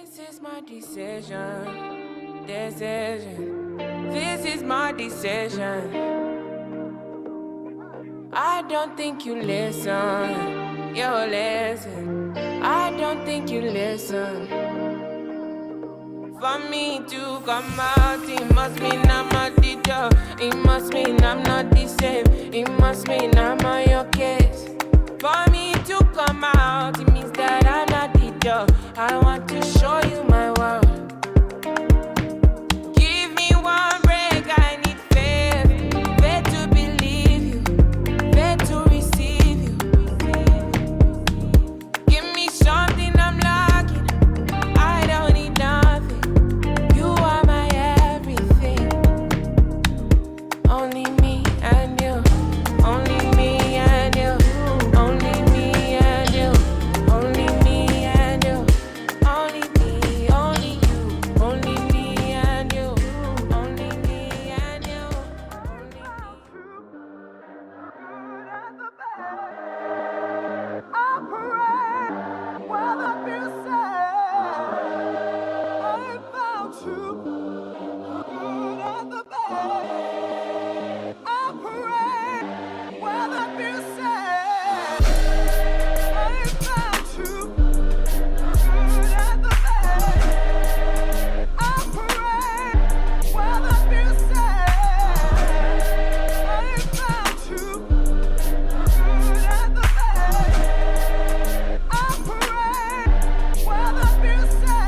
This is my decision. This is my decision. I don't think you listen. You listen. I don't think you listen. For me to come out, it must mean I'm not the job. It must mean I'm not the same. It must mean I'm on your case. For me to come out, it means that I'm not the job. I want to show you my world. Give me one break, I need faith. Faith to believe you, faith to receive you. Give me something I'm lacking, I don't need nothing. You are my everything. Only me and you, only me and you, only me and you, only me and you, only me, only you, only me and you, only me and you, only me. I pray, whether be sad, I found you good at the bad. I pray, whether be sad, I found you good at the bad. I pray, whether be sad, I found you good at the bad. I pray, whether be sad.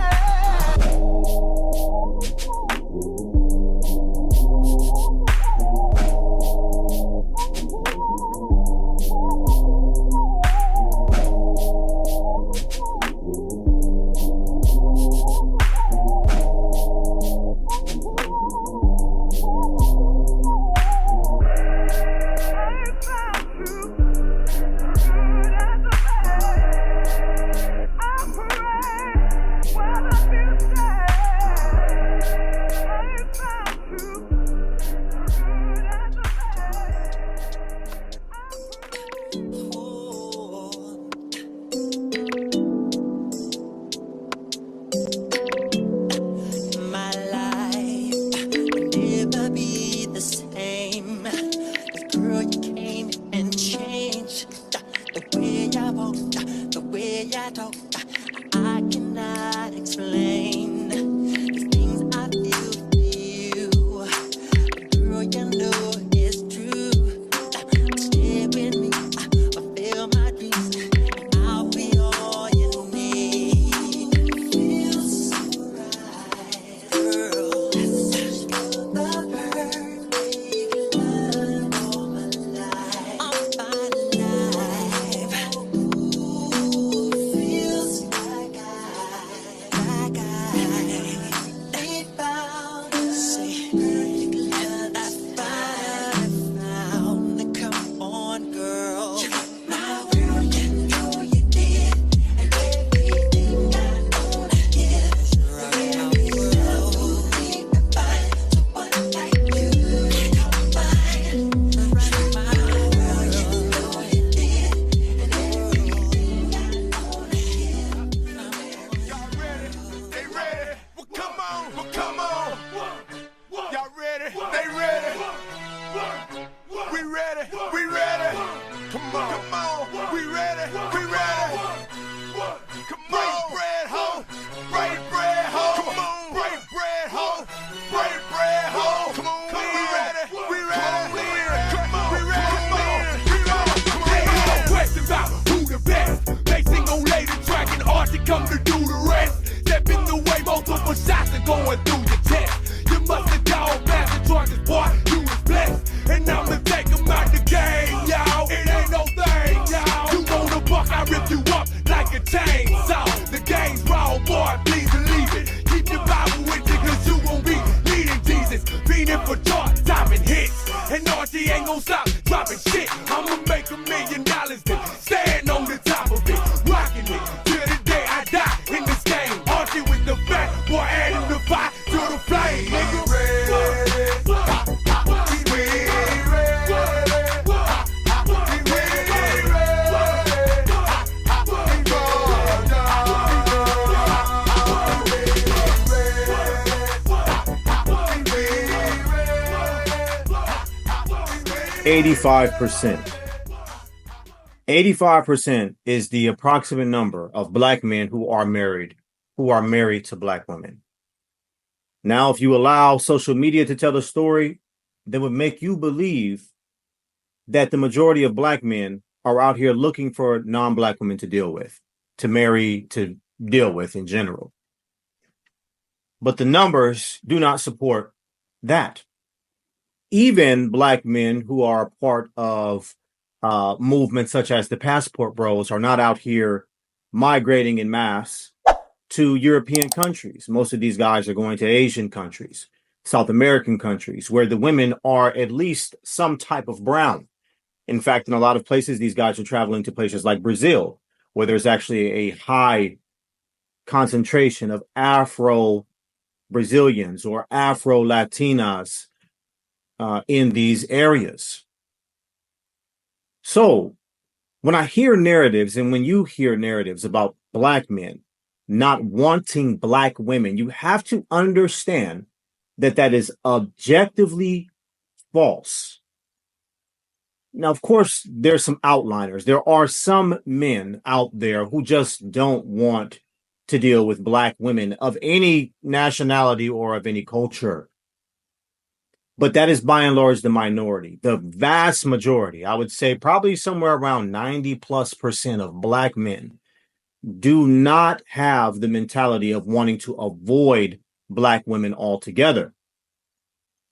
My life will never be the same. If girl, you came and changed the way I walk, the way I talk. I cannot explain the things I feel for you. Girl, you know it's true. Stay with me, fulfill my dreams, and I'll be all you need. Feels so right, girl. The perfect love all my life. All my life. Ooh, feels like they found us. Perfect love I found. Come on, girl. My world, you know you did, and everything I own I give. Right now, world, so one like you don't find. Right my world, you know you did, and everything I own I give. Y'all ready? They ready? Well, come on. Well, come on. Y'all ready? They ready? We ready? We ready? Come on. Come on. We ready? We ready? Come on. Break bread, ho. Break bread, ho. Come on. Break bread, ho. Break bread, ho. Come on. We ready? We ready? Come on. We ready? Come on. We ready? They all question about who the best. They sing on lay the track and art to come to do the rest. Step in the way, multiple shots are going through your chest. You must have dog past the charges, boy. You was blessed. And I'ma take 'em out the game, y'all. It ain't no thing, y'all. You wanna buck, I rip you up like a chainsaw. The game's raw, boy, please believe it. Keep your Bible with you, cause you won't be leading Jesus. Feeding for chart, topping hits. And Archie ain't gon' stop dropping shit. I'ma make $1 million then stand on the top of it. Rocking it till the day I die in this game. Archie with the fat, boy, adding the fire to the flame, nigga. 85%. 85% is the approximate number of black men who are married to black women. Now, if you allow social media to tell the story, that would make you believe that the majority of black men are out here looking for non-black women to deal with, to marry, to deal with in general. But the numbers do not support that. Even black men who are part of movements such as the Passport Bros are not out here migrating in mass to European countries. Most of these guys are going to Asian countries, South American countries, where the women are at least some type of brown. In fact, in a lot of places, these guys are traveling to places like Brazil, where there's actually a high concentration of Afro Brazilians or Afro Latinas in these areas. So when I hear narratives, and when you hear narratives about black men not wanting black women, you have to understand that that is objectively false. Now, of course, there's some outliners. There are some men out there who just don't want to deal with black women of any nationality or of any culture. But that is by and large the minority. The vast majority, I would say probably somewhere around 90+% of black men do not have the mentality of wanting to avoid black women altogether.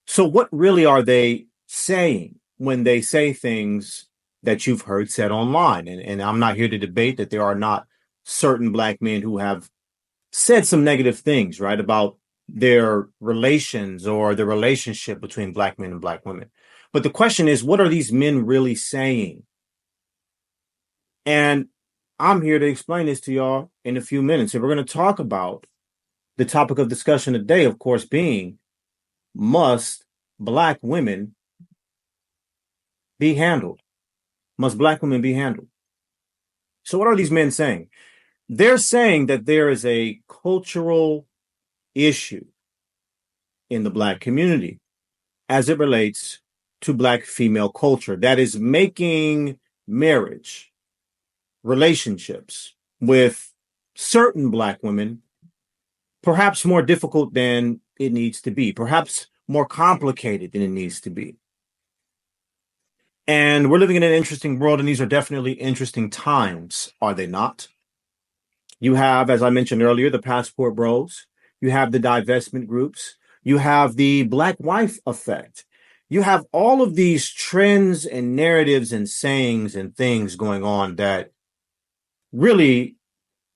So what really are they saying when they say things that you've heard said online? And I'm not here to debate that there are not certain black men who have said some negative things, right, about their relations or the relationship between black men and black women. But the question is, what are these men really saying? And I'm here to explain this to y'all in a few minutes. And we're going to talk about the topic of discussion today, of course, being, must black women be handled? Must black women be handled? So what are these men saying? They're saying that there is a cultural issue in the black community as it relates to black female culture that is making marriage, relationships with certain black women perhaps more difficult than it needs to be, perhaps more complicated than it needs to be. And we're living in an interesting world, and these are definitely interesting times, are they not? You have, as I mentioned earlier, the Passport Bros. You have the divestment groups. You have the Black wife effect. You have all of these trends and narratives and sayings and things going on that really,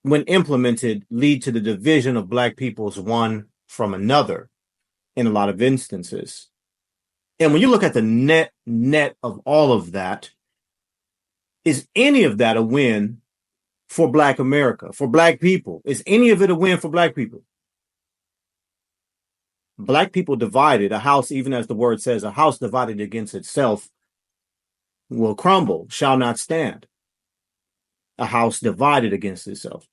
when implemented, lead to the division of black peoples one from another in a lot of instances. And when you look at the net of all of that, is any of that a win for Black America, for Black people? Is any of it a win for Black people? Black people divided, a house, even as the word says, a house divided against itself will crumble, shall not stand. A house divided against itself.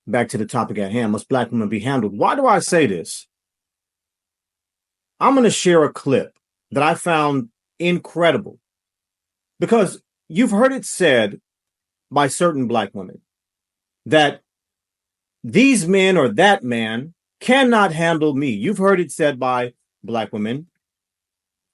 Back to the topic at hand, must black women be handled? Why do I say this? I'm going to share a clip that I found incredible, because you've heard it said by certain black women that these men or that man cannot handle me. You've heard it said by black women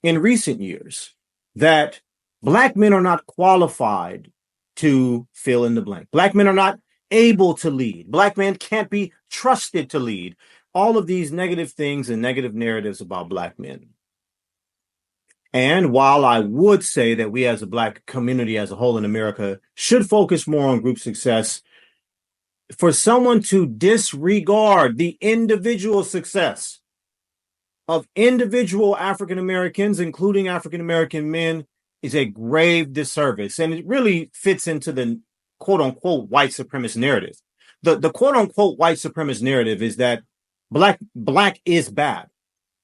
in recent years that black men are not qualified to fill in the blank. Black men are not able to lead. Black men can't be trusted to lead. All of these negative things and negative narratives about black men. And while I would say that we as a black community as a whole in America should focus more on group success, for someone to disregard the individual success of individual African Americans, including African American men, is a grave disservice. And it really fits into the quote unquote white supremacist narrative. The quote unquote white supremacist narrative is that black is bad,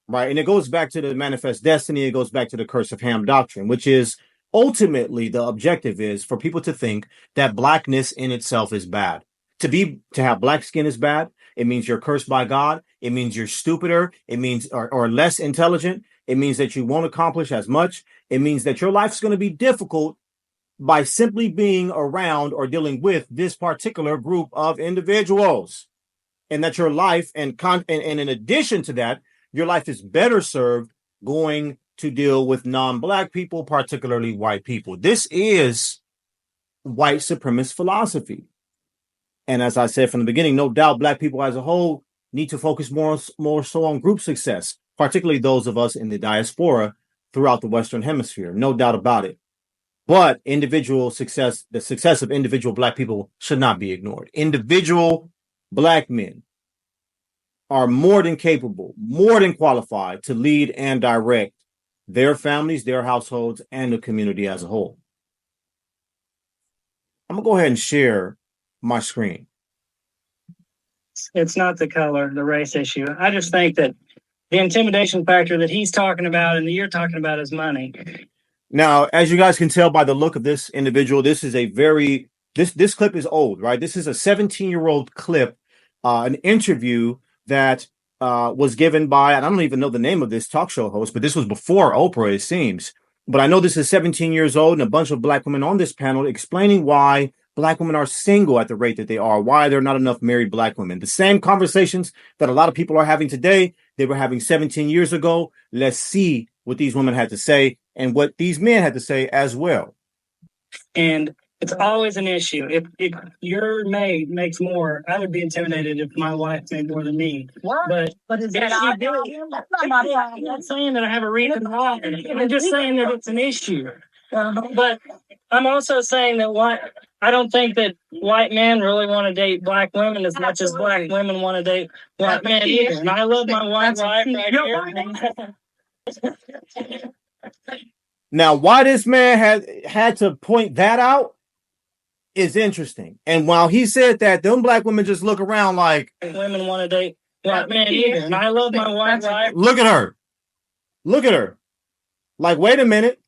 right? And it goes back to the manifest destiny. It goes back to the curse of Ham doctrine, which is ultimately the objective is for people to think that blackness in itself is bad. To have black skin is bad. It means you're cursed by God. It means you're stupider. It means or less intelligent. It means that you won't accomplish as much. It means that your life's going to be difficult by simply being around or dealing with this particular group of individuals. And that your life, and in addition to that, your life is better served going to deal with non-Black people, particularly white people. This is white supremacist philosophy. And as I said from the beginning, no doubt Black people as a whole need to focus more so on group success, particularly those of us in the diaspora throughout the Western Hemisphere. No doubt about it. But individual success, the success of individual Black people should not be ignored. Individual Black men are more than capable, more than qualified to lead and direct their families, their households, and the community as a whole. I'm going to go ahead and share my screen. It's not the color, the race issue. I just think that the intimidation factor that he's talking about and that you're talking about is money. Now, as you guys can tell by the look of this individual, this is a very, this clip is old, right? This is a 17-year-old clip, an interview that was given by, and I don't even know the name of this talk show host, but this was before Oprah, it seems. But I know this is 17 years old and a bunch of Black women on this panel explaining why Black women are single at the rate that they are, why there are not enough married Black women. The same conversations that a lot of people are having today, they were having 17 years ago. Let's see what these women had to say and what these men had to say as well. And it's always an issue. If your maid makes more, I would be intimidated if my wife made more than me. What? But is if that? she did, I'm not saying that I have a reason why. I'm just saying that it's an issue. But I'm also saying that I don't think that white men really want to date Black women as much as Black women want to date white men either. And I love my white wife right here. Now, why this man had to point that out is interesting. And while he said that, them Black women just look around like women want to date white men either. And I love my white wife. Look at her. Look at her. Like, wait a minute.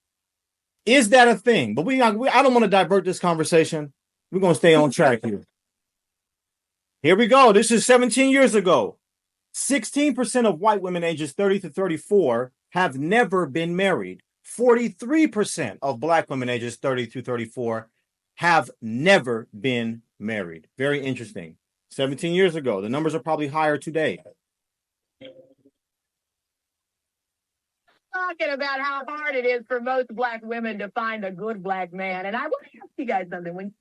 Is that a thing? But I don't want to divert this conversation. We're going to stay on track here. Here we go. This is 17 years ago. 16% of white women ages 30 to 34 have never been married. 43% of Black women ages 30 to 34 have never been married. Very interesting. 17 years ago. The numbers are probably higher today. Talking about how hard it is for most Black women to find a good Black man. And I want to ask you guys something.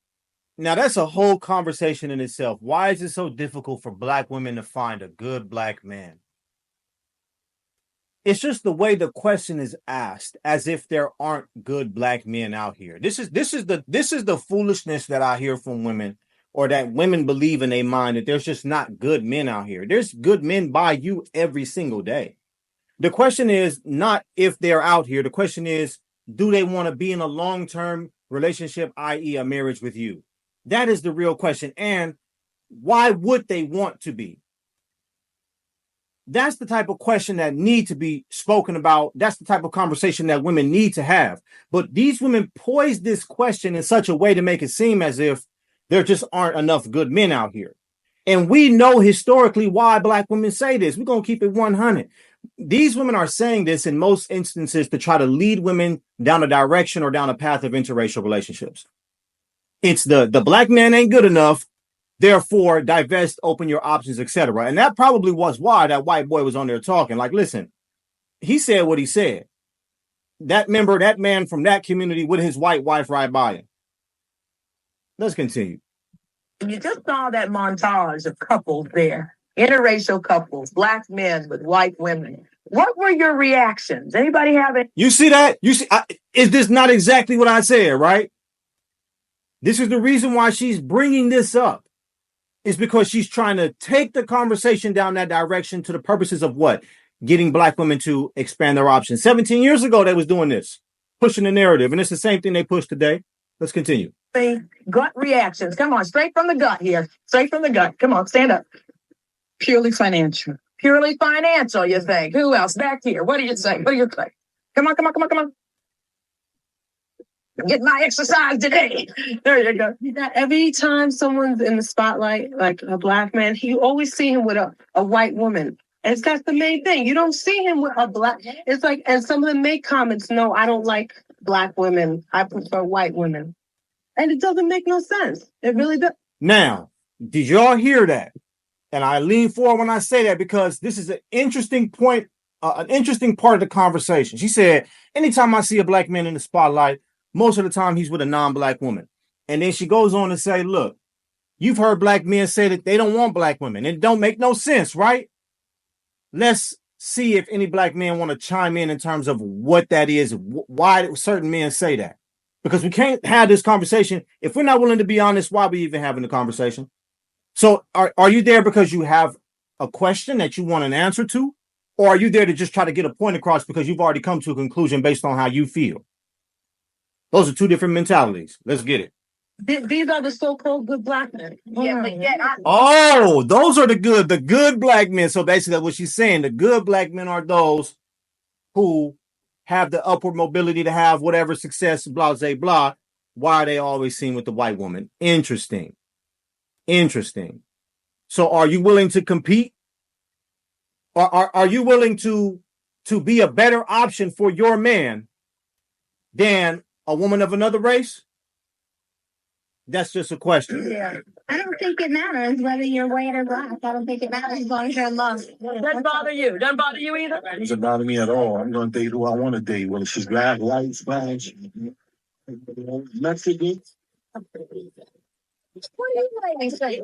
Now, that's a whole conversation in itself. Why is it so difficult for Black women to find a good Black man? It's just the way the question is asked, as if there aren't good Black men out here. This is the foolishness that I hear from women, or that women believe in their mind, that there's just not good men out here. There's good men by you every single day. The question is not if they're out here. The question is, do they want to be in a long-term relationship, i.e. a marriage with you? That is the real question. And why would they want to be? That's the type of question that need to be spoken about. That's the type of conversation that women need to have. But these women poise this question in such a way to make it seem as if there just aren't enough good men out here. And we know historically why Black women say this. We're going to keep it 100. These women are saying this in most instances to try to lead women down a direction or down a path of interracial relationships. It's the Black man ain't good enough. Therefore, divest, open your options, etc. And that probably was why that white boy was on there talking. Like, listen, he said what he said. That man from that community with his white wife right by him. Let's continue. You just saw that montage of couples there, interracial couples, Black men with white women. What were your reactions? Anybody have it? You see that? Is this not exactly what I said, right? This is the reason why she's bringing this up. Is because she's trying to take the conversation down that direction to the purposes of what? Getting Black women to expand their options. 17 years ago, they was doing this, pushing the narrative. And it's the same thing they push today. Let's continue. Gut reactions. Come on, straight from the gut here. Straight from the gut. Come on, stand up. Purely financial. Purely financial, you think. Who else? Back here. What do you say? What do you say? Come on. Get my exercise today. There you go. Every time someone's in the spotlight, like a Black man, you always see him with a white woman. And that's the main thing. You don't see him with a black. It's like, and some of them make comments. No, I don't like black women. I prefer white women, and it doesn't make no sense. It really does. Now, did y'all hear that? And I lean forward when I say that because this is an interesting point, an interesting part of the conversation. She said, anytime I see a black man in the spotlight, most of the time he's with a non-black woman. And then she goes on to say, look, you've heard black men say that they don't want black women. It don't make no sense, right? Let's see if any black men want to chime in terms of what that is, why certain men say that. Because we can't have this conversation. If we're not willing to be honest, why are we even having the conversation? So are you there because you have a question that you want an answer to? Or are you there to just try to get a point across because you've already come to a conclusion based on how you feel? Those are two different mentalities. Let's get it. These are the so-called good black men. Yeah, but yet Oh, those are the good black men. So basically that's what she's saying. The good black men are those who have the upward mobility to have whatever success, blah, blah, blah. Why are they always seen with the white woman? Interesting. So are you willing to compete? Or are you willing to be a better option for your man than a woman of another race? That's just a question. Yeah. I don't think it matters whether you're white or black. I don't think it matters as long as you're in love. Doesn't bother you. Doesn't bother you either. It doesn't bother me at all. I'm going to date who I want to date, whether she's black, white, Spanish, Mexican. What do you say? I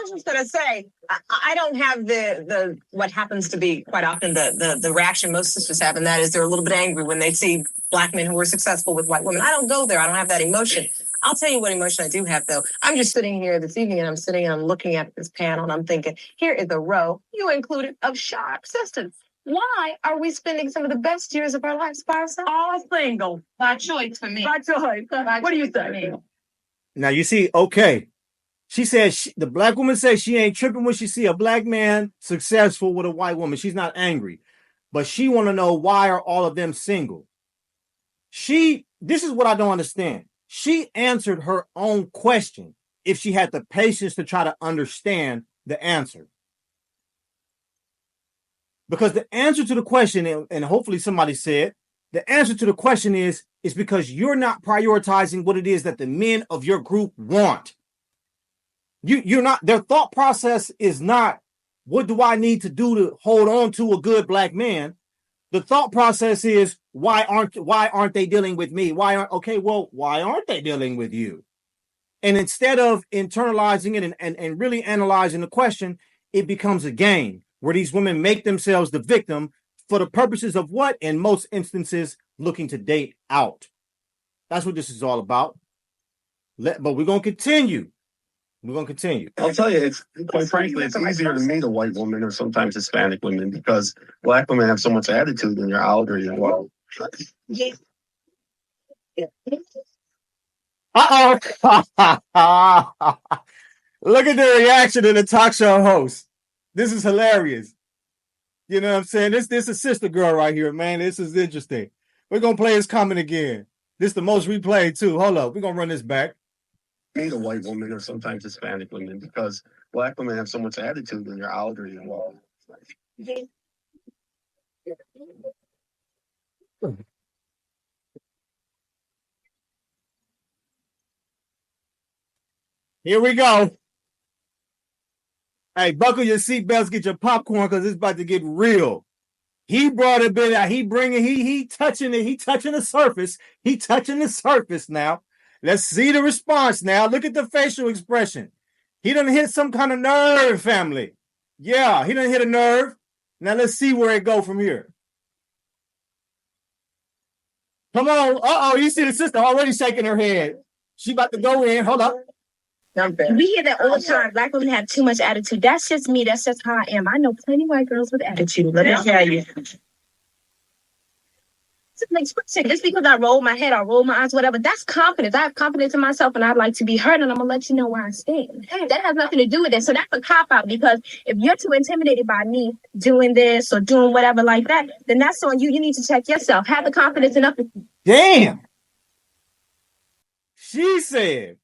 was just gonna say, I don't have the what happens to be quite often the reaction most sisters have, and that is they're a little bit angry when they see black men who are successful with white women. I don't go there. I don't have that emotion. I'll tell you what emotion I do have though. I'm just sitting here this evening and I'm looking at this panel and I'm thinking, here is a row, you included, of sharp sisters. Why are we spending some of the best years of our lives by ourselves? All single. By choice for me. By choice. What do you think? Now you see, okay. She said the black woman says she ain't tripping when she see a black man successful with a white woman. She's not angry, but she want to know why are all of them single. This is what I don't understand. She answered her own question if she had the patience to try to understand the answer. Because the answer to the question, and hopefully somebody said, the answer to the question is because you're not prioritizing what it is that the men of your group want. You're not, their thought process is not, what do I need to do to hold on to a good black man? The thought process is, why aren't they dealing with me? Why aren't they dealing with you? And instead of internalizing it and really analyzing the question, it becomes a game where these women make themselves the victim for the purposes of what? In most instances, looking to date out. That's what this is all about. But we're going to continue. I'll tell you, it's quite frankly, it's easier to meet a white woman or sometimes Hispanic women because black women have so much attitude when you're out or you're well. Yeah. Look at the reaction of the talk show host. This is hilarious. You know what I'm saying? This is a sister girl right here, man. This is interesting. We're going to play his comment again. This is the most replayed too. Hold up. We're going to run this back. Meet a white woman or sometimes Hispanic women because black women have so much attitude when you're out or you're well. Here we go. Hey, buckle your seatbelts, get your popcorn, because it's about to get real. He brought it in. He touching it. He touching the surface. He touching the surface now. Let's see the response now. Look at the facial expression. He done hit some kind of nerve, family. Yeah, he done hit a nerve. Now let's see where it go from here. Come on. Uh-oh, you see the sister already shaking her head. She about to go in. Hold up. We hear that all the time. Black women have too much attitude. That's just me. That's just how I am. I know plenty of white girls with attitude. Let me tell you. It's an expression. Just because I roll my head, I roll my eyes, whatever. That's confidence. I have confidence in myself, and I'd like to be heard, and I'm gonna let you know where I stand. That has nothing to do with it. So that's a cop out, because if you're too intimidated by me doing this or doing whatever like that, then that's on you. You need to check yourself. Have the confidence enough. Damn. She said,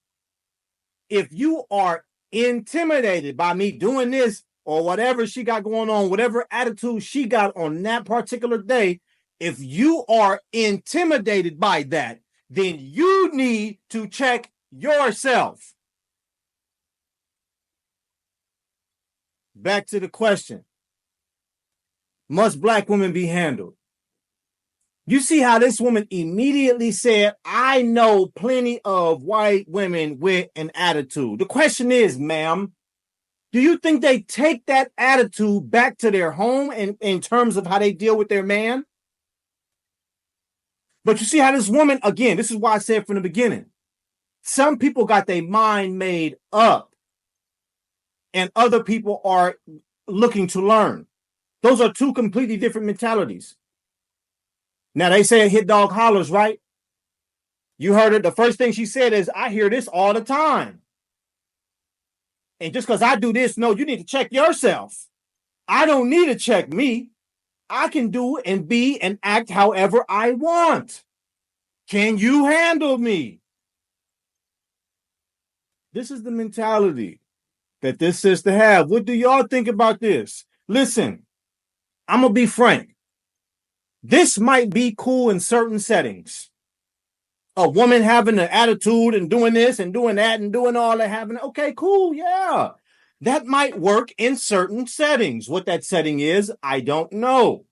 if you are intimidated by me doing this or whatever she got going on, whatever attitude she got on that particular day, if you are intimidated by that, then you need to check yourself. Back to the question. Must black women be handled? You see how this woman immediately said, I know plenty of white women with an attitude. The question is, ma'am, do you think they take that attitude back to their home in terms of how they deal with their man? But you see how this woman, again, this is why I said from the beginning, some people got their mind made up and other people are looking to learn. Those are two completely different mentalities. Now, they say hit dog hollers, right? You heard it. The first thing she said is, I hear this all the time. And just because I do this, no, you need to check yourself. I don't need to check me. I can do and be and act however I want. Can you handle me? This is the mentality that this sister have. What do y'all think about this? Listen, I'm going to be frank. This might be cool in certain settings. A woman having an attitude and doing this and doing that and doing all that, having, okay, cool, yeah. That might work in certain settings. What that setting is, I don't know.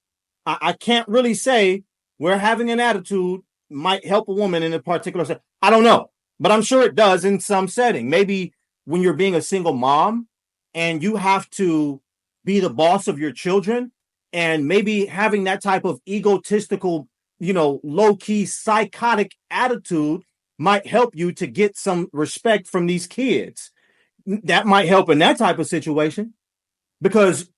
I can't really say where having an attitude might help a woman in a particular setting. I don't know, but I'm sure it does in some setting. Maybe when you're being a single mom and you have to be the boss of your children, and maybe having that type of egotistical, low-key psychotic attitude might help you to get some respect from these kids. That might help in that type of situation because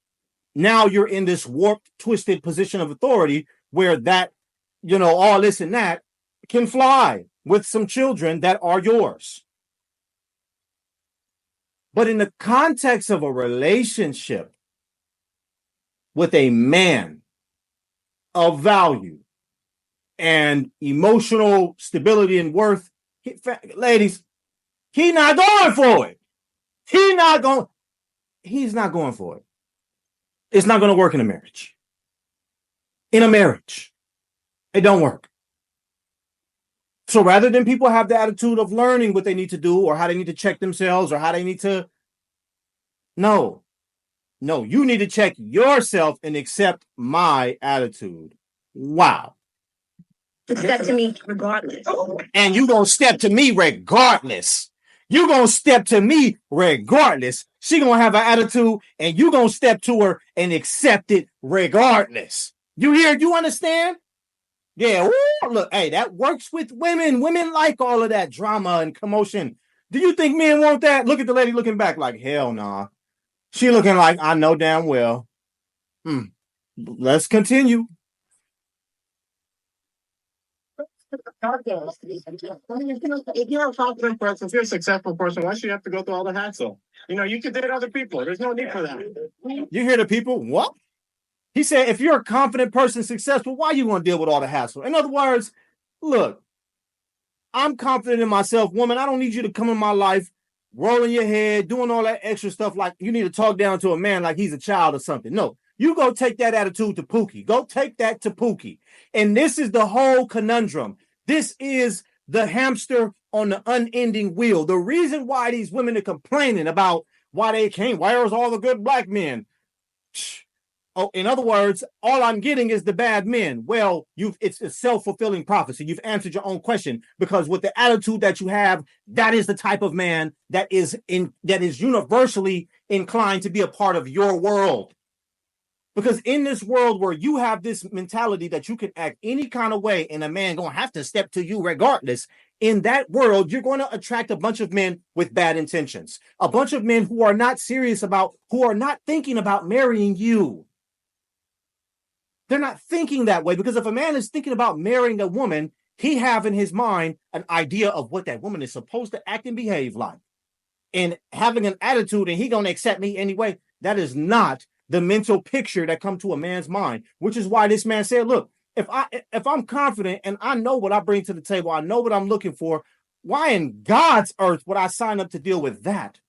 now you're in this warped, twisted position of authority where that, all this and that can fly with some children that are yours. But in the context of a relationship with a man of value and emotional stability and worth, ladies, he's not going for it. He's not going for it. It's not going to work in a marriage. In a marriage, it don't work. So rather than people have the attitude of learning what they need to do or how they need to check themselves or how they need to, no, you need to check yourself and accept my attitude. Wow. Step to me regardless. And you gonna step to me regardless. You gonna step to me regardless. She gonna have an attitude and you gonna step to her and accept it regardless. You hear? You understand? Yeah. Ooh, look, hey, that works with women. Women like all of that drama and commotion. Do you think men want that? Look at the lady looking back like, hell nah. She looking like, I know damn well. Let's continue. If you're a confident person, if you're a successful person, why should you have to go through all the hassle? You can date other people. There's no need for that. You hear the people? What? He said, if you're a confident person, successful, why are you going to deal with all the hassle? In other words, look, I'm confident in myself, woman. I don't need you to come in my life, rolling your head, doing all that extra stuff like you need to talk down to a man like he's a child or something. No, you go take that attitude to Pookie. Go take that to Pookie. And this is the whole conundrum. This is the hamster on the unending wheel. The reason why these women are complaining about why they can't, where's all the good black men? Oh, in other words, all I'm getting is the bad men. Well, it's a self-fulfilling prophecy. You've answered your own question because with the attitude that you have, that is the type of man that is universally inclined to be a part of your world. Because in this world where you have this mentality that you can act any kind of way and a man gonna have to step to you regardless, in that world, you're going to attract a bunch of men with bad intentions, a bunch of men who are not serious about, who are not thinking about marrying you. They're not thinking that way because if a man is thinking about marrying a woman, he have in his mind an idea of what that woman is supposed to act and behave like. And having an attitude and he gonna accept me anyway, that is not the mental picture that come to a man's mind, which is why this man said, look, if I'm confident and I know what I bring to the table, I know what I'm looking for, why in God's earth would I sign up to deal with that?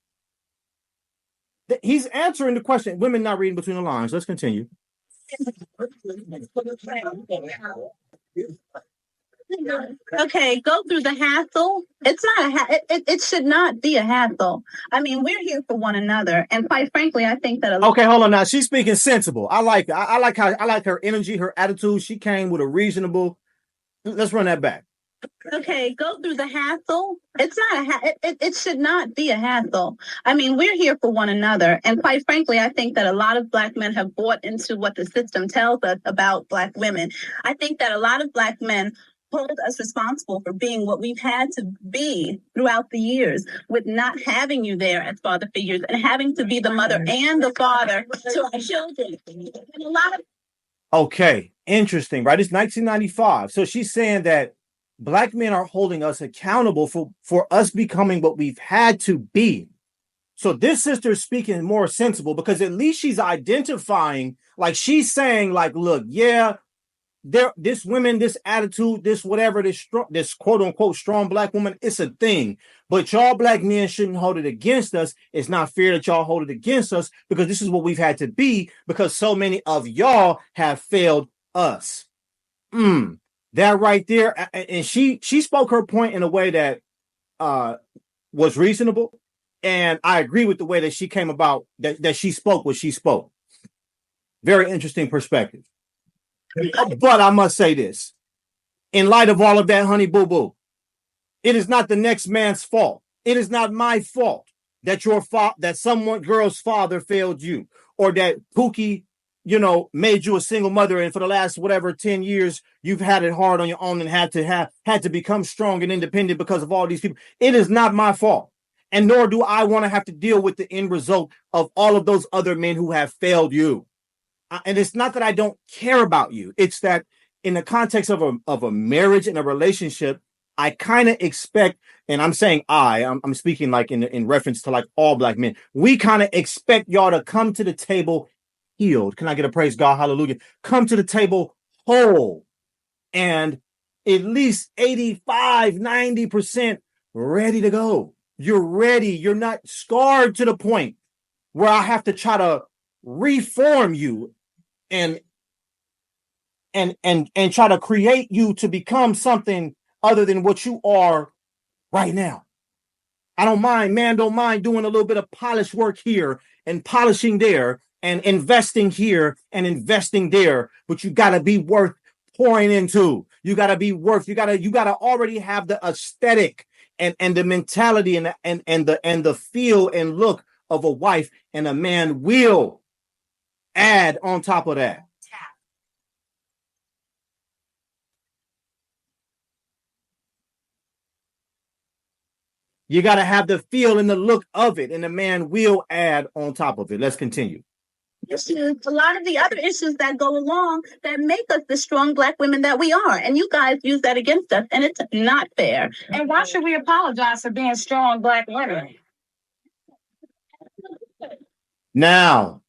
He's answering the question. Women not reading between the lines. Let's continue. Okay, go through the hassle. It's not it should not be a hassle. I mean, we're here for one another, and quite frankly, I think that. Okay, hold on now. She's speaking sensible. I like I like her energy, her attitude. She came with a reasonable. Let's run that back. Okay, go through the hassle. It's not it should not be a hassle. I mean, we're here for one another, and quite frankly, I think that a lot of Black men have bought into what the system tells us about Black women. I think that a lot of Black men hold us responsible for being what we've had to be throughout the years, with not having you there as father figures and having to be the mother and the father to our children. And a lot of Okay, interesting, right? It's 1995. So she's saying that Black men are holding us accountable for us becoming what we've had to be. So this sister is speaking more sensible, because at least she's identifying, like she's saying, like, look, yeah, this women, this attitude, this whatever, this quote unquote strong Black woman, it's a thing. But y'all Black men shouldn't hold it against us. It's not fair that y'all hold it against us, because this is what we've had to be, because so many of y'all have failed us. That right there. And she spoke her point in a way that was reasonable. And I agree with the way that she came about, that she spoke what she spoke. Very interesting perspective. But I must say this, in light of all of that, honey boo boo, it is not the next man's fault. It is not my fault that that girl's father failed you, or that Pookie, made you a single mother, and for the last 10 years you've had it hard on your own and had to become strong and independent because of all these people. It is not my fault, and nor do I want to have to deal with the end result of all of those other men who have failed you. And it's not that I don't care about you. It's that in the context of a marriage and a relationship, I kind of expect, and I'm saying I'm speaking like in reference to like all Black men, we kind of expect y'all to come to the table healed. Can I get a praise God? Hallelujah. Come to the table whole and at least 85, 90% ready to go. You're ready. You're not scarred to the point where I have to try to reform you and try to create you to become something other than what you are right now. Don't mind doing a little bit of polish work here and polishing there and investing here and investing there, but you got to be worth pouring into. You got to be worth, you got to already have the aesthetic and the mentality and the feel and look of a wife, and a man will add on top of that. You got to have the feel and the look of it, and a man will add on top of it. Let's continue. Issues, a lot of the other issues that go along that make us the strong Black women that we are. And you guys use that against us, and it's not fair. And why should we apologize for being strong Black women? Now,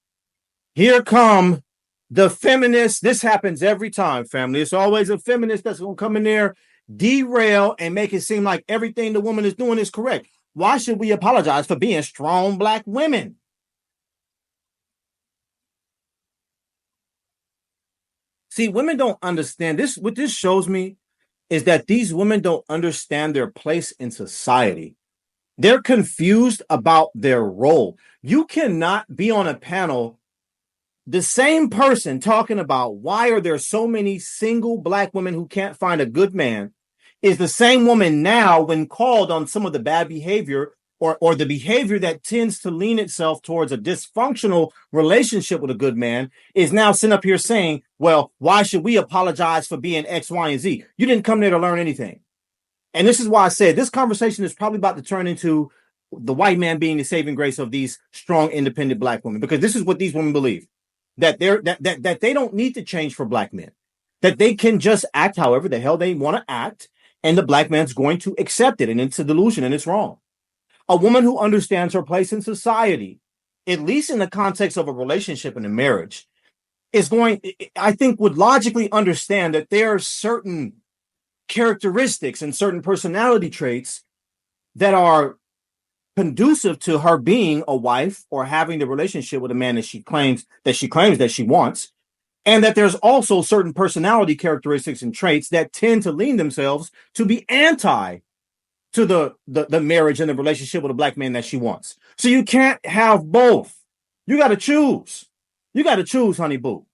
here come the feminists. This happens every time, family. It's always a feminist that's going to come in there, derail, and make it seem like everything the woman is doing is correct. Why should we apologize for being strong Black women? See, women don't understand this. What this shows me is that these women don't understand their place in society. They're confused about their role. You cannot be on a panel, the same person talking about why are there so many single Black women who can't find a good man is the same woman now when called on some of the bad behavior or the behavior that tends to lean itself towards a dysfunctional relationship with a good man is now sitting up here saying, well, why should we apologize for being X, Y, and Z? You didn't come there to learn anything. And this is why I said this conversation is probably about to turn into the white man being the saving grace of these strong, independent Black women, because this is what these women believe, that they don't need to change for Black men, that they can just act however the hell they want to act, and the Black man's going to accept it, and it's a delusion, and it's wrong. A woman who understands her place in society, at least in the context of a relationship and a marriage, I think would logically understand that there are certain characteristics and certain personality traits that are conducive to her being a wife or having the relationship with a man that she claims that she wants, and that there's also certain personality characteristics and traits that tend to lean themselves to be anti to the marriage and the relationship with a black man that she wants. So you can't have both. You got to choose. You got to choose, honey boo.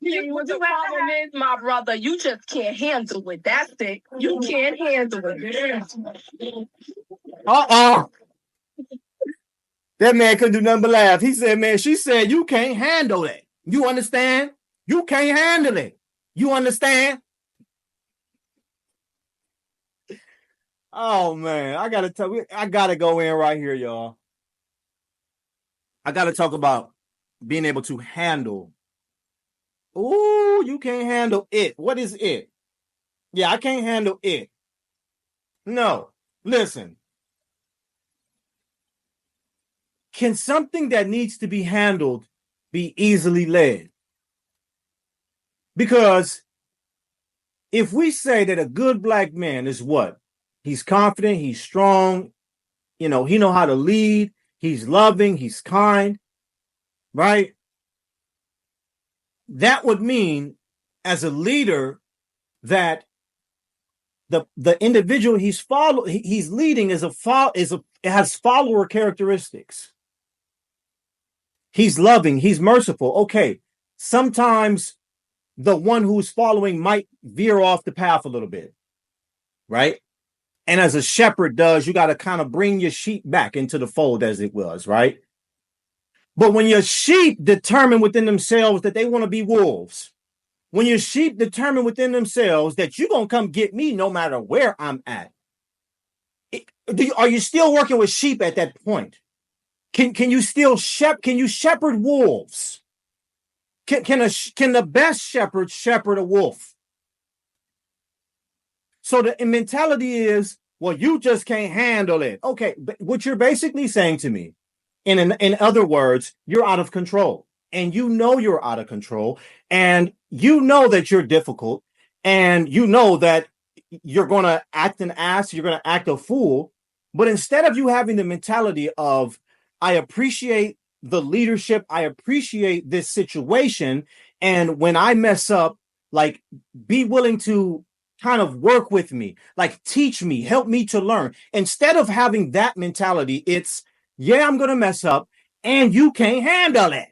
What the problem is, my brother, you just can't handle it. That's it. You can't handle it. That man couldn't do nothing but laugh. He said, man, she said, you can't handle it. You understand? You can't handle it. You understand? Oh, man, I got to go in right here, y'all. I got to talk about being able to handle. Ooh, you can't handle it. What is it? Yeah, I can't handle it. No, listen. Can something that needs to be handled be easily led? Because if we say that a good black man is what? He's confident, he's strong, he know how to lead, he's loving, he's kind, right? That would mean as a leader that the individual he's leading has follower characteristics. He's loving, he's merciful. Okay, sometimes the one who's following might veer off the path a little bit, right? And as a shepherd does, you got to kind of bring your sheep back into the fold as it was, right? But when your sheep determine within themselves that they want to be wolves, when your sheep determine within themselves that you're going to come get me no matter where I'm at, are you still working with sheep at that point? Can you still shepherd wolves? Can the best shepherd a wolf? So the mentality is, well, you just can't handle it. Okay, but what you're basically saying to me, in other words, you're out of control, and you know you're out of control, and you know that you're difficult, and you know that you're going to act an ass, you're going to act a fool, but instead of you having the mentality of, I appreciate the leadership, I appreciate this situation, and when I mess up, like, be willing to kind of work with me, like teach me, help me to learn. Instead of having that mentality, it's, yeah, I'm going to mess up and you can't handle it.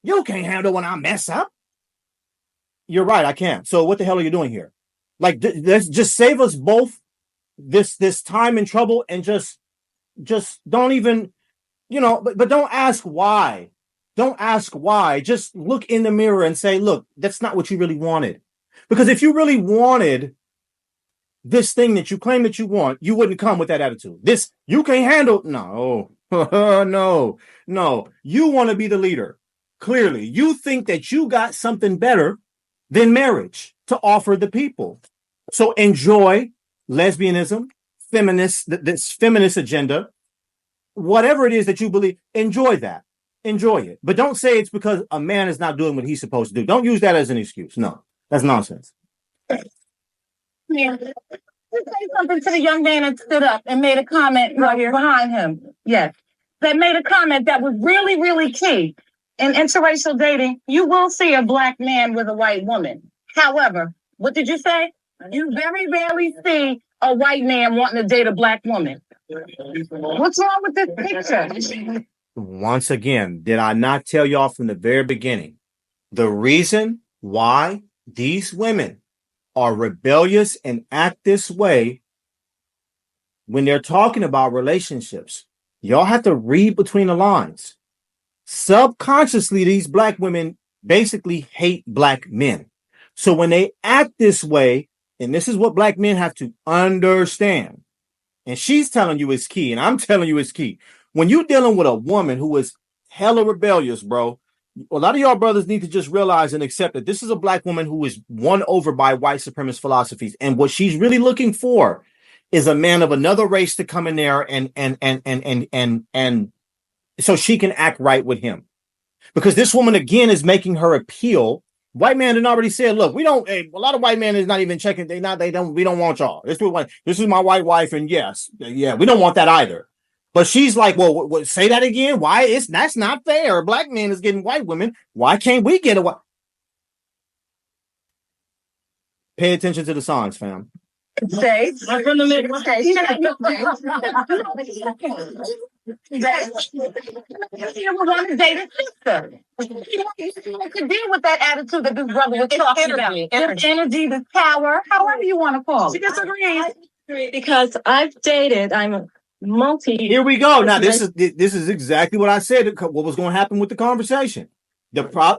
You can't handle when I mess up. You're right, I can't. So what the hell are you doing here? Like, let's just save us both this time and trouble, and just don't even, but don't ask why. Don't ask why. Just look in the mirror and say, look, that's not what you really wanted. Because if you really wanted this thing that you claim that you want, you wouldn't come with that attitude. This, you can't handle. No, no. You want to be the leader. Clearly, you think that you got something better than marriage to offer the people. So enjoy lesbianism, this feminist agenda, whatever it is that you believe, enjoy that. Enjoy it. But don't say it's because a man is not doing what he's supposed to do. Don't use that as an excuse. No. That's nonsense. Yeah. Let's say something to the young man that stood up and made a comment right here behind him. Yes. That made a comment that was really, really key. In interracial dating, you will see a black man with a white woman. However, what did you say? You very rarely see a white man wanting to date a black woman. What's wrong with this picture? Once again, did I not tell y'all from the very beginning, the reason why these women are rebellious and act this way when they're talking about relationships? Y'all have to read between the lines. Subconsciously, these black women basically hate black men. So when they act this way, and this is what black men have to understand, and she's telling you it's key, and I'm telling you it's key. When you're dealing with a woman who is hella rebellious, bro, a lot of y'all brothers need to just realize and accept that this is a black woman who is won over by white supremacist philosophies. And what she's really looking for is a man of another race to come in there and so she can act right with him. Because this woman, again, is making her appeal White man had already said, look, we don't, a lot of white men is not even checking. We don't want y'all. This is my white wife. And yes, yeah, we don't want that either. But she's like, well, say that again. Why? That's not fair. A black man is getting white women. Why can't we get a white? Pay attention to the songs, fam. Say, I'm from the Midwest. He was on his dating sister. He could deal with that attitude that this brother was talking about. This energy, this power, however you want to call it. She disagrees. Because I've dated, I'm multi. Here we go. Now this is exactly what I said. What was going to happen with the conversation?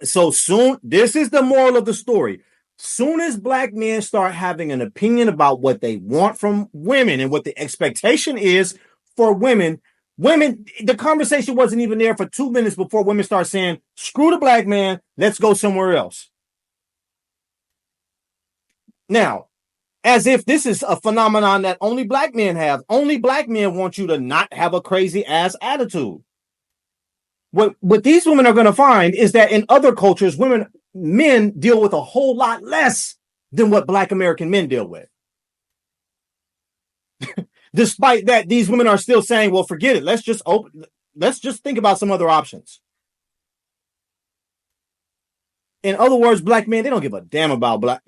So soon. This is the moral of the story. Soon as black men start having an opinion about what they want from women and what the expectation is for women, the conversation wasn't even there for 2 minutes before women start saying, screw the black man, let's go somewhere else. Now, as if this is a phenomenon that only black men have. Only black men want you to not have a crazy ass attitude. What these women are going to find is that in other cultures, men deal with a whole lot less than what black American men deal with. Despite that, these women are still saying, well, forget it. Let's just think about some other options. In other words, black men, they don't give a damn about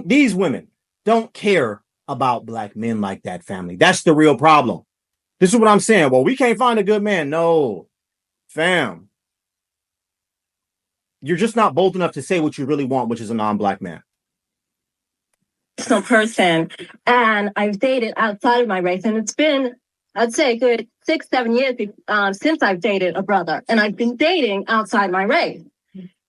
these women don't care about black men like that, family. That's the real problem. This is what I'm saying. Well, we can't find a good man. No, fam. You're just not bold enough to say what you really want, which is a non-black man. Person, and I've dated outside of my race, and it's been, I'd say, a good 6-7 years since I've dated a brother, and I've been dating outside my race,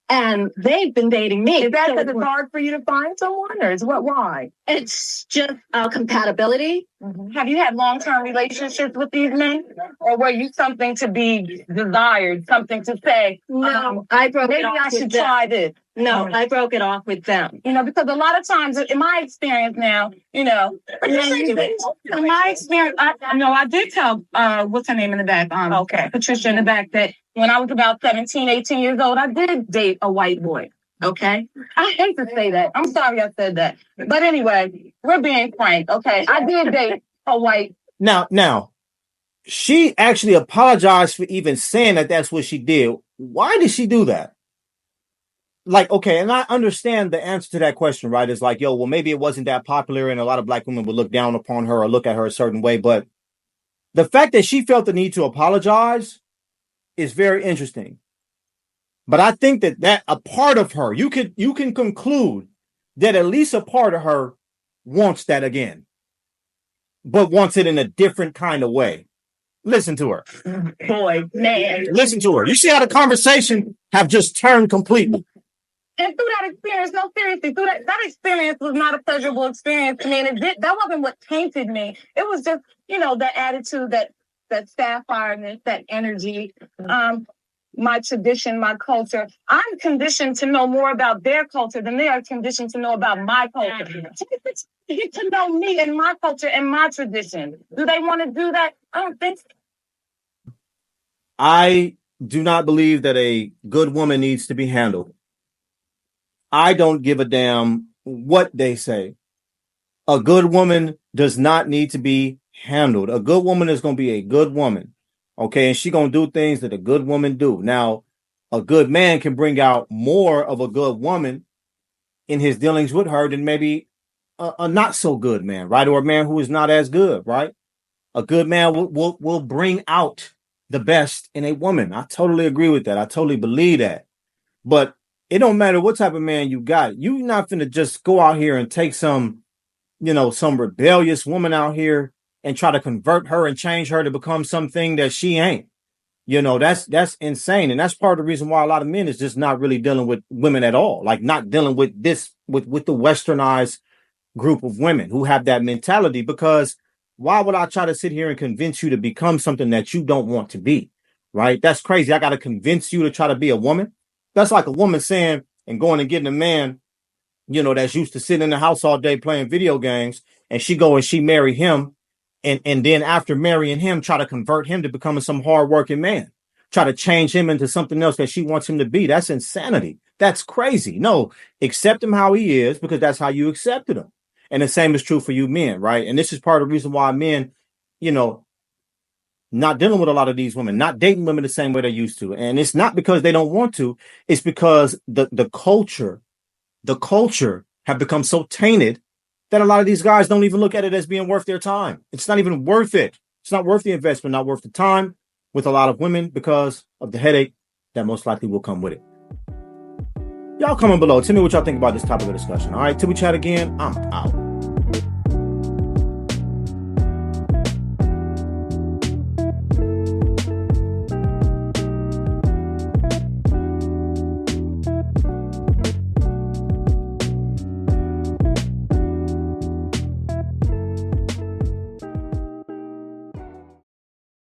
and they've been dating me. Is that because it's hard for you to find someone, or is why? It's just compatibility. Mm-hmm. Have you had long-term relationships with these men, or were you something to be desired, something to say? No, I broke it off. Maybe I should try this. No, I broke it off with them. Because a lot of times, in my experience now, in my experience, I did tell, what's her name in the back? Patricia in the back, that when I was about 17, 18 years old, I did date a white boy. Okay? I hate to say that. I'm sorry I said that. But anyway, we're being frank, okay? I did date a white. Now, she actually apologized for even saying that that's what she did. Why did she do that? Like, okay, and I understand the answer to that question, right? It's like, well, maybe it wasn't that popular and a lot of black women would look down upon her or look at her a certain way. But the fact that she felt the need to apologize is very interesting. But I think that a part of her, you can conclude that at least a part of her wants that again, but wants it in a different kind of way. Listen to her. Boy, man. Listen to her. You see how the conversation have just turned completely. And through that experience, no, seriously, that experience was not a pleasurable experience to me. And that wasn't what tainted me. It was just, that attitude, that sapphire-ness, that energy, my tradition, my culture. I'm conditioned to know more about their culture than they are conditioned to know about my culture. Get to know me and my culture and my tradition. Do they want to do that? I don't think so. I do not believe that a good woman needs to be handled. I don't give a damn what they say. A good woman does not need to be handled. A good woman is going to be a good woman. Okay. And she's going to do things that a good woman do. Now, a good man can bring out more of a good woman in his dealings with her than maybe a not so good man, right? Or a man who is not as good, right? A good man will bring out the best in a woman. I totally agree with that. I totally believe that. But it don't matter what type of man you got. You're not finna just go out here and take some rebellious woman out here and try to convert her and change her to become something that she ain't. That's insane. And that's part of the reason why a lot of men is just not really dealing with women at all. Like not dealing with this, with the westernized group of women who have that mentality, because why would I try to sit here and convince you to become something that you don't want to be? Right? That's crazy. I got to convince you to try to be a woman. That's like a woman saying and going and getting a man, that's used to sitting in the house all day playing video games, and she marry him. And then after marrying him, try to convert him to becoming some hardworking man. try to change him into something else that she wants him to be. That's insanity. That's crazy. No, accept him how he is, because that's how you accepted him. And the same is true for you men, right? And this is part of the reason why men, you know, not dealing with a lot of these women, not dating women the same way they used to. And it's not because they don't want to. It's because the culture have become so tainted that a lot of these guys don't even look at it as being worth their time. It's not even worth it. It's not worth the investment, not worth the time with a lot of women because of the headache that most likely will come with it. Y'all comment below. Tell me what y'all think about this topic of discussion. All right, till we chat again, I'm out.